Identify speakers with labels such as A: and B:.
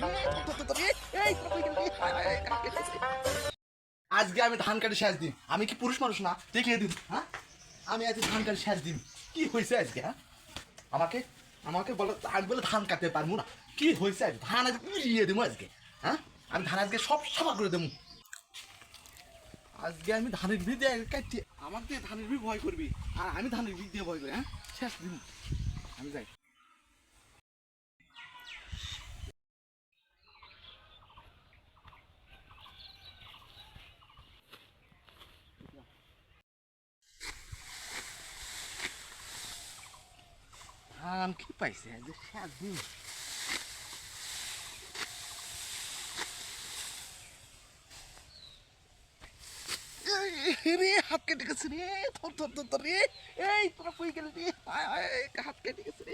A: গেছে রে এই তোরা কই গেলি হাত কেটে গেছে আজকে আমি ধান কাটি শেষ দিন আমি কি পুরুষ মানুষ না দেখিয়ে দিন হ্যাঁ আমি আজকে ধান কাটি শেষ দিন কি হয়েছে আজকে হ্যাঁ আমাকে আমাকে বলো আমি বলে ধান কাটতে পারবো না কি হয়েছে আজকে ধান আজকে উড়িয়ে দেবো আজকে হ্যাঁ আমি ধান আজকে সব সাফা করে দেবো আজকে আমি ধানের বীজ দিয়ে কাটছি আমার দিয়ে ধানের বীজ ভয় করবি আর আমি ধানের বীজ দিয়ে ভয় করি হ্যাঁ শেষ দিন আমি যাই ধান কি পাইছে আজকে শেষ দিন রে হাত কেটে গেছে রে ধর রে এই তোরা কই গেলি রে হাত কেটে গেছে রে